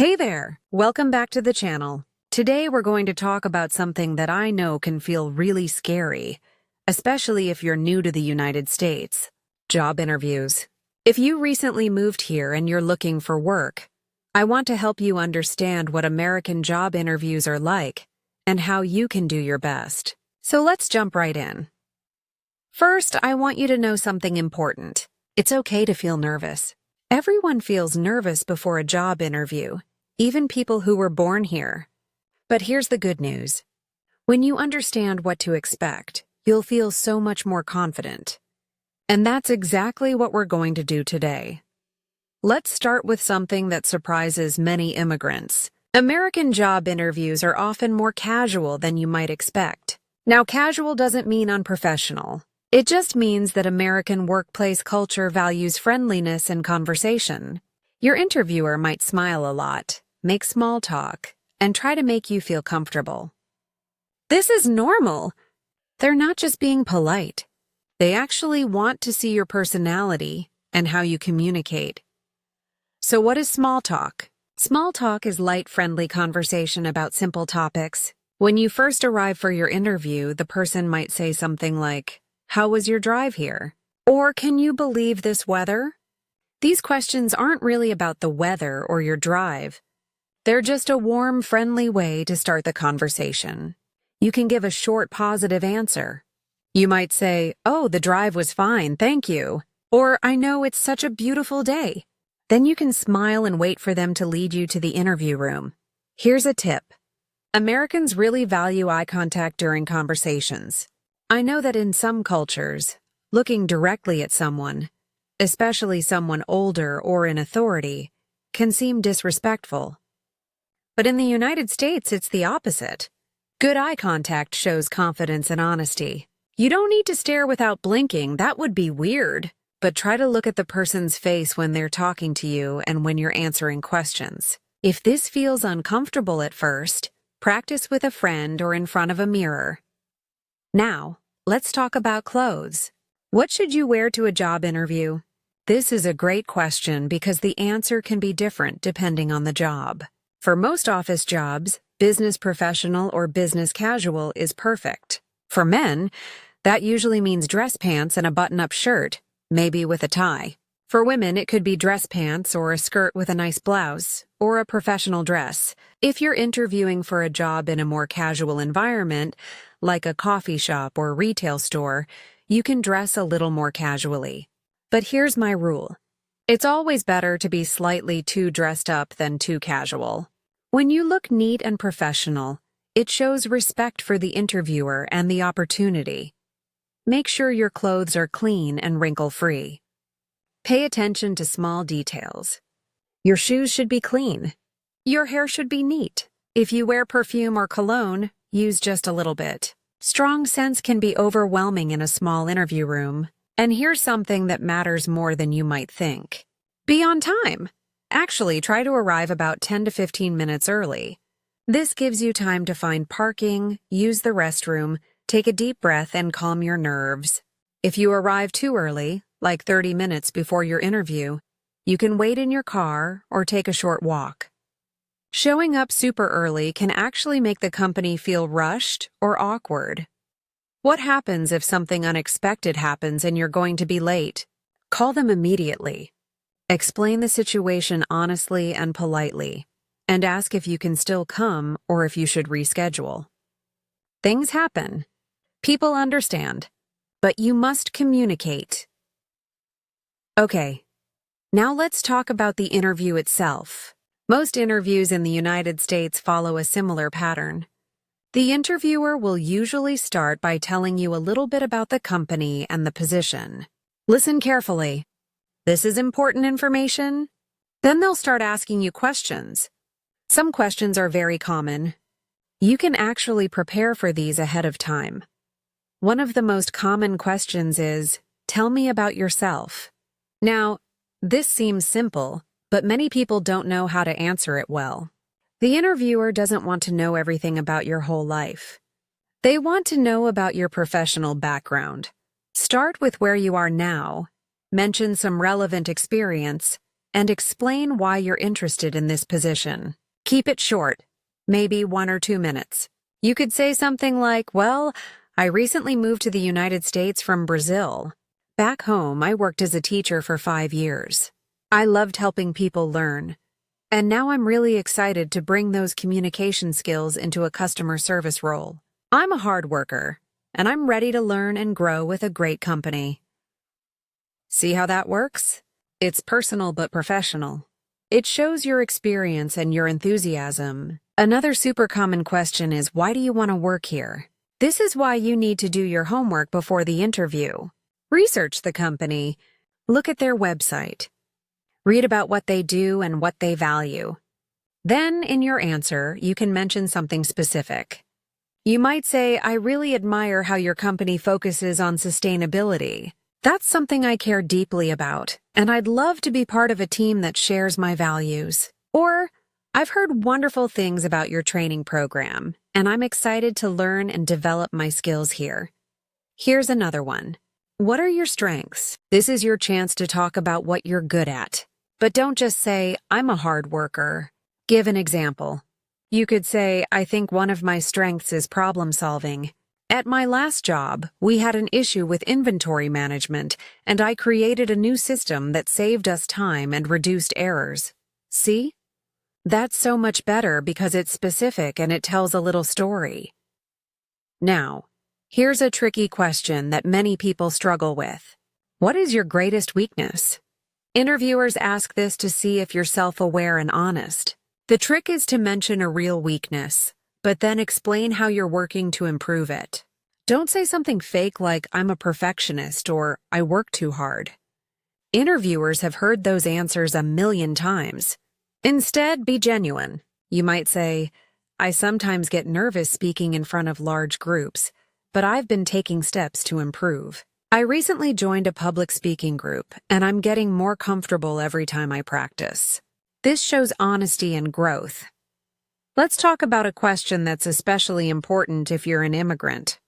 Hey there! Welcome back to the channel. Today we're going to talk about something that I know can feel really scary, especially if you're new to the United States: job interviews. If you recently moved here and you're looking for work, I want to help you understand what American job interviews are like and how you can do your best. So let's jump right in. First, I want you to know something important. It's okay to feel nervous. Everyone feels nervous before a job interview, even people who were born here. But here's the good news. When you understand what to expect, you'll feel so much more confident. And that's exactly what we're going to do today. Let's start with something that surprises many immigrants. American job interviews are often more casual than you might expect. Now, casual doesn't mean unprofessional. It just means that American workplace culture values friendliness and conversation. Your interviewer might smile a lot, make small talk, and try to make you feel comfortable. This is normal. They're not just being polite. They actually want to see your personality and how you communicate. So what is small talk? Small talk is light, friendly conversation about simple topics. When you first arrive for your interview, the person might say something like, "How was your drive here?" Or, "Can you believe this weather?" These questions aren't really about the weather or your drive. They're just a warm, friendly way to start the conversation. You can give a short, positive answer. You might say, "Oh, the drive was fine, thank you." Or, "I know it's such a beautiful day." Then you can smile and wait for them to lead you to the interview room. Here's a tip. Americans really value eye contact during conversations. I know that in some cultures, looking directly at someone, especially someone older or in authority, can seem disrespectful. But in the United States, it's the opposite. Good eye contact shows confidence and honesty. You don't need to stare without blinking, that would be weird. But try to look at the person's face when they're talking to you and when you're answering questions. If this feels uncomfortable at first, practice with a friend or in front of a mirror. Now, let's talk about clothes. What should you wear to a job interview? This is a great question because the answer can be different depending on the job. For most office jobs, business professional or business casual is perfect. For men, that usually means dress pants and a button-up shirt, maybe with a tie. For women, it could be dress pants or a skirt with a nice blouse, or a professional dress. If you're interviewing for a job in a more casual environment, like a coffee shop or retail store, you can dress a little more casually. But here's my rule. It's always better to be slightly too dressed up than too casual. When you look neat and professional, it shows respect for the interviewer and the opportunity. Make sure your clothes are clean and wrinkle-free. Pay attention to small details. Your shoes should be clean. Your hair should be neat. If you wear perfume or cologne, use just a little bit. Strong scents can be overwhelming in a small interview room. And here's something that matters more than you might think. Be on time. Actually, try to arrive about 10 to 15 minutes early. This gives you time to find parking, use the restroom, take a deep breath, and calm your nerves. If you arrive too early, like 30 minutes before your interview, you can wait in your car or take a short walk. Showing up super early can actually make the company feel rushed or awkward. What happens if something unexpected happens and you're going to be late? Call them immediately. Explain the situation honestly and politely, and ask if you can still come or if you should reschedule. Things happen. People understand. But you must communicate. Okay, now let's talk about the interview itself. Most interviews in the United States follow a similar pattern. The interviewer will usually start by telling you a little bit about the company and the position. Listen carefully. This is important information. Then they'll start asking you questions. Some questions are very common. You can actually prepare for these ahead of time. One of the most common questions is, "Tell me about yourself." Now, this seems simple, but many people don't know how to answer it well. The interviewer doesn't want to know everything about your whole life. They want to know about your professional background. Start with where you are now. Mention some relevant experience, and explain why you're interested in this position. Keep it short, maybe 1 or 2 minutes. You could say something like, well, I recently moved to the United States from Brazil. Back home, I worked as a teacher for 5 years. I loved helping people learn. And now I'm really excited to bring those communication skills into a customer service role. I'm a hard worker, and I'm ready to learn and grow with a great company. See how that works? It's personal but professional. It shows your experience and your enthusiasm. Another super common question is, why do you want to work here? This is why you need to do your homework before the interview. Research the company. Look at their website. Read about what they do and what they value. Then, in your answer, you can mention something specific. You might say, I really admire how your company focuses on sustainability. That's something I care deeply about, and I'd love to be part of a team that shares my values. Or, I've heard wonderful things about your training program, and I'm excited to learn and develop my skills here. Here's another one. What are your strengths? This is your chance to talk about what you're good at. But don't just say, I'm a hard worker. Give an example. You could say, I think one of my strengths is problem solving. At my last job, we had an issue with inventory management, and I created a new system that saved us time and reduced errors. See? That's so much better because it's specific and it tells a little story. Now, here's a tricky question that many people struggle with. What is your greatest weakness? Interviewers ask this to see if you're self-aware and honest. The trick is to mention a real weakness, but then explain how you're working to improve it. Don't say something fake like, I'm a perfectionist or I work too hard. Interviewers have heard those answers 1,000,000 times. Instead, be genuine. You might say, I sometimes get nervous speaking in front of large groups, but I've been taking steps to improve. I recently joined a public speaking group, and I'm getting more comfortable every time I practice. This shows honesty and growth. Let's talk about a question that's especially important if you're an immigrant.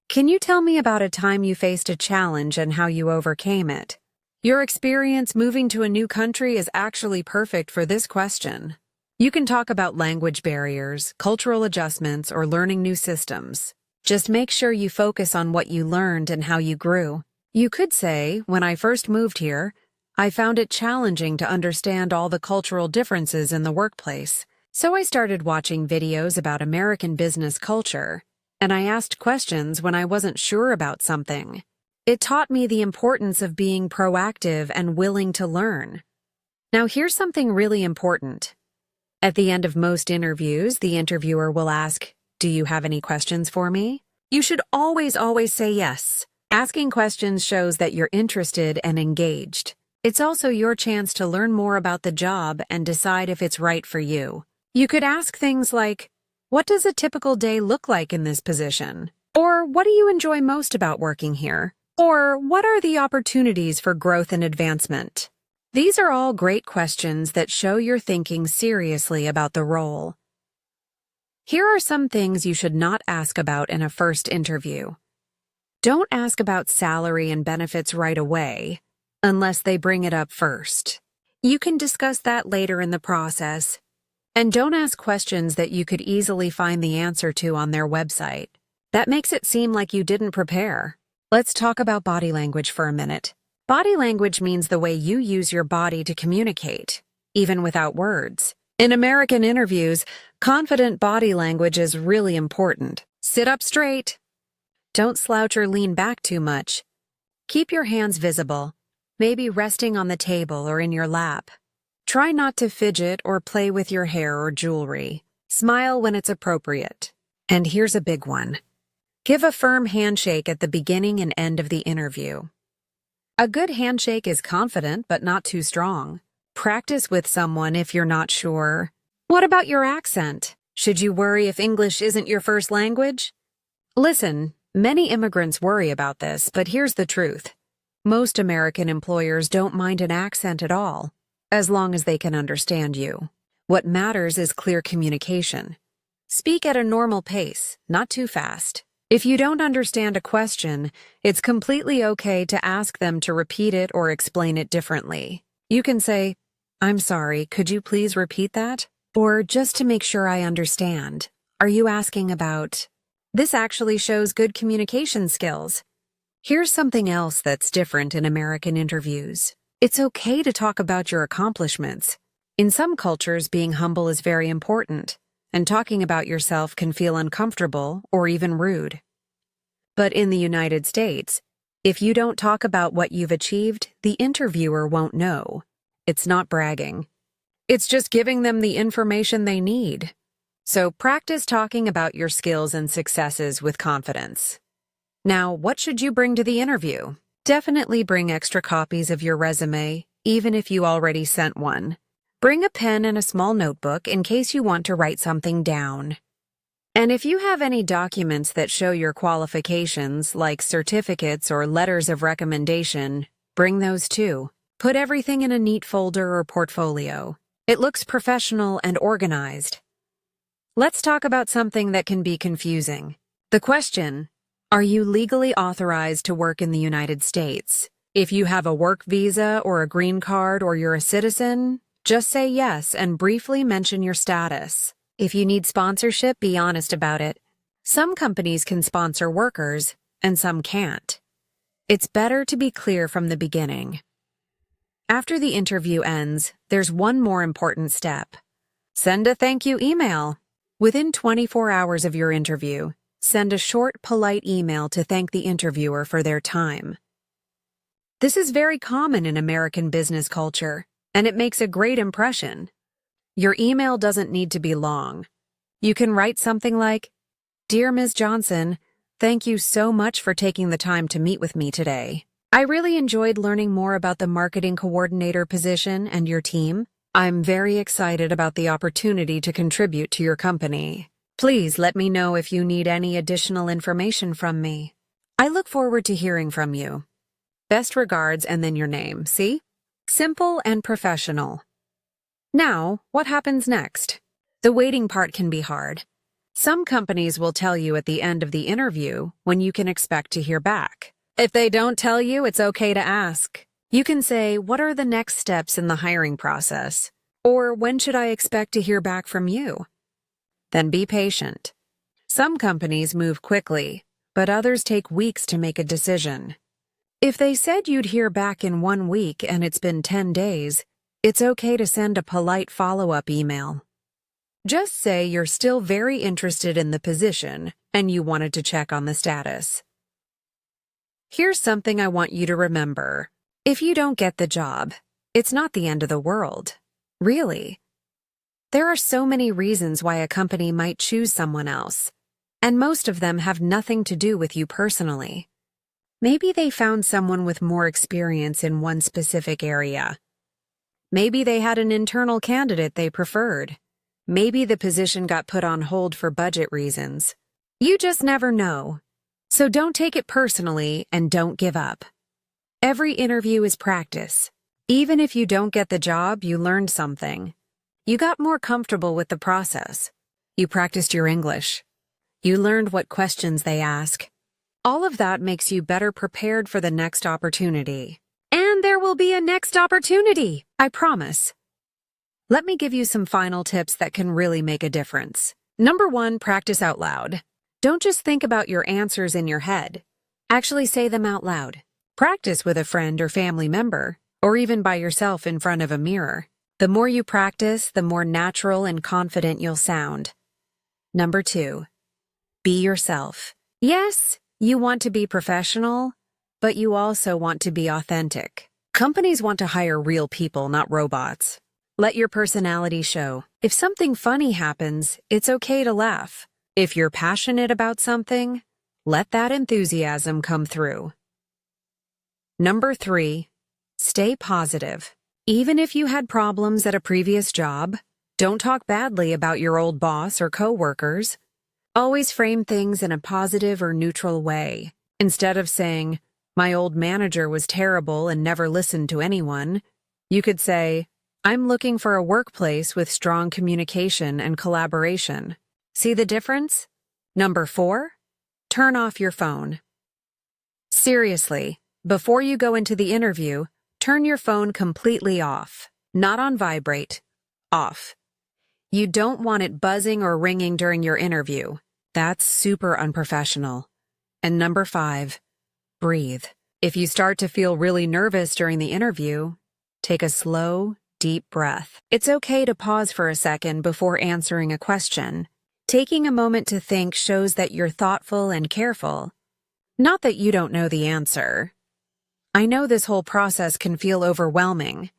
Can you tell me about a time you faced a challenge and how you overcame it? Your experience moving to a new country is actually perfect for this question. You can talk about language barriers, cultural adjustments, or learning new systems. Just make sure you focus on what you learned and how you grew. You could say, when I first moved here, I found it challenging to understand all the cultural differences in the workplace. So I started watching videos about American business culture, and I asked questions when I wasn't sure about something. It taught me the importance of being proactive and willing to learn. Now here's something really important. At the end of most interviews, the interviewer will ask, do you have any questions for me? You should always say yes. Asking questions shows that you're interested and engaged. It's also your chance to learn more about the job and decide if it's right for you. You could ask things like, what does a typical day look like in this position? Or what do you enjoy most about working here? Or what are the opportunities for growth and advancement? These are all great questions that show you're thinking seriously about the role. Here are some things you should not ask about in a first interview. Don't ask about salary and benefits right away, unless they bring it up first. You can discuss that later in the process. And don't ask questions that you could easily find the answer to on their website. That makes it seem like you didn't prepare. Let's talk about body language for a minute. Body language means the way you use your body to communicate, even without words. In American interviews, confident body language is really important. Sit up straight. Don't slouch or lean back too much. Keep your hands visible, maybe resting on the table or in your lap. Try not to fidget or play with your hair or jewelry. Smile when it's appropriate. And here's a big one. Give a firm handshake at the beginning and end of the interview. A good handshake is confident but not too strong. Practice with someone if you're not sure. What about your accent? Should you worry if English isn't your first language? Listen, many immigrants worry about this, but here's the truth. Most American employers don't mind an accent at all, as long as they can understand you. What matters is clear communication. Speak at a normal pace, not too fast. If you don't understand a question, it's completely okay to ask them to repeat it or explain it differently. You can say, I'm sorry, could you please repeat that? Or just to make sure I understand, are you asking about... This actually shows good communication skills. Here's something else that's different in American interviews. It's okay to talk about your accomplishments. In some cultures, being humble is very important, and talking about yourself can feel uncomfortable or even rude. But in the United States, if you don't talk about what you've achieved, the interviewer won't know. It's not bragging. It's just giving them the information they need. So practice talking about your skills and successes with confidence. Now, what should you bring to the interview? Definitely bring extra copies of your resume, even if you already sent one. Bring a pen and a small notebook in case you want to write something down. And if you have any documents that show your qualifications, like certificates or letters of recommendation, bring those too. Put everything in a neat folder or portfolio. It looks professional and organized. Let's talk about something that can be confusing. The question, are you legally authorized to work in the United States? If you have a work visa or a green card or you're a citizen, just say yes and briefly mention your status. If you need sponsorship, be honest about it. Some companies can sponsor workers, and some can't. It's better to be clear from the beginning. After the interview ends, there's one more important step. Send a thank you email. Within 24 hours of your interview, send a short, polite email to thank the interviewer for their time. This is very common in American business culture, and it makes a great impression. Your email doesn't need to be long. You can write something like, "Dear Ms. Johnson, thank you so much for taking the time to meet with me today. I really enjoyed learning more about the marketing coordinator position and your team. I'm very excited about the opportunity to contribute to your company. Please let me know if you need any additional information from me. I look forward to hearing from you. Best regards," and then your name, see? Simple and professional. Now, what happens next? The waiting part can be hard. Some companies will tell you at the end of the interview when you can expect to hear back. If they don't tell you, it's okay to ask. You can say, "What are the next steps in the hiring process?" Or, "When should I expect to hear back from you?" Then be patient. Some companies move quickly, but others take weeks to make a decision. If they said you'd hear back in 1 week and it's been 10 days, it's okay to send a polite follow-up email. Just say you're still very interested in the position and you wanted to check on the status. Here's something I want you to remember. If you don't get the job, it's not the end of the world. Really. There are so many reasons why a company might choose someone else, and most of them have nothing to do with you personally. Maybe they found someone with more experience in one specific area. Maybe they had an internal candidate they preferred. Maybe the position got put on hold for budget reasons. You just never know. So don't take it personally and don't give up. Every interview is practice. Even if you don't get the job, you learned something. You got more comfortable with the process. You practiced your English. You learned what questions they ask. All of that makes you better prepared for the next opportunity. And there will be a next opportunity, I promise. Let me give you some final tips that can really make a difference. Number 1, practice out loud. Don't just think about your answers in your head. Actually say them out loud. Practice with a friend or family member, or even by yourself in front of a mirror. The more you practice, the more natural and confident you'll sound. Number 2, be yourself. Yes, you want to be professional, but you also want to be authentic. Companies want to hire real people, not robots. Let your personality show. If something funny happens, it's okay to laugh. If you're passionate about something, let that enthusiasm come through. Number 3, stay positive. Even if you had problems at a previous job, don't talk badly about your old boss or coworkers. Always frame things in a positive or neutral way. Instead of saying, "My old manager was terrible and never listened to anyone," you could say, "I'm looking for a workplace with strong communication and collaboration." See the difference? Number 4, turn off your phone. Seriously, before you go into the interview, turn your phone completely off. Not on vibrate. Off. You don't want it buzzing or ringing during your interview. That's super unprofessional. And number 5, breathe. If you start to feel really nervous during the interview, take a slow, deep breath. It's okay to pause for a second before answering a question. Taking a moment to think shows that you're thoughtful and careful. Not that you don't know the answer. I know this whole process can feel overwhelming,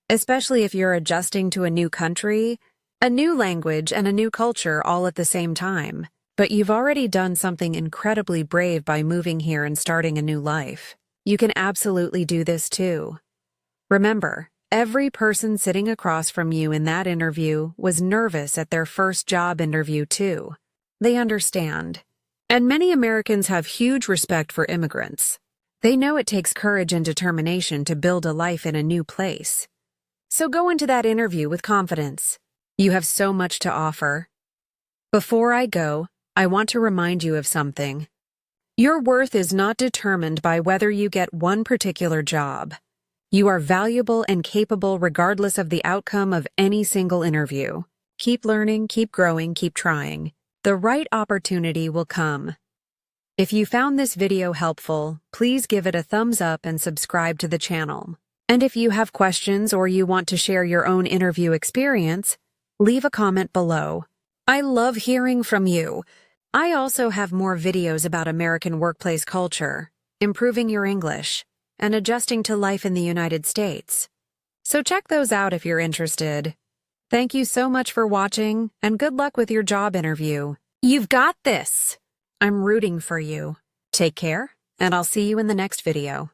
especially if you're adjusting to a new country, a new language, and a new culture all at the same time. But you've already done something incredibly brave by moving here and starting a new life. You can absolutely do this too. Remember, every person sitting across from you in that interview was nervous at their first job interview too. They understand. And many Americans have huge respect for immigrants. They know it takes courage and determination to build a life in a new place. So go into that interview with confidence. You have so much to offer. Before I go, I want to remind you of something. Your worth is not determined by whether you get one particular job. You are valuable and capable regardless of the outcome of any single interview. Keep learning, keep growing, keep trying. The right opportunity will come. If you found this video helpful, please give it a thumbs up and subscribe to the channel. And if you have questions or you want to share your own interview experience, leave a comment below. I love hearing from you. I also have more videos about American workplace culture, improving your English, and adjusting to life in the United States. So check those out if you're interested. Thank you so much for watching, and good luck with your job interview. You've got this! I'm rooting for you. Take care, and I'll see you in the next video.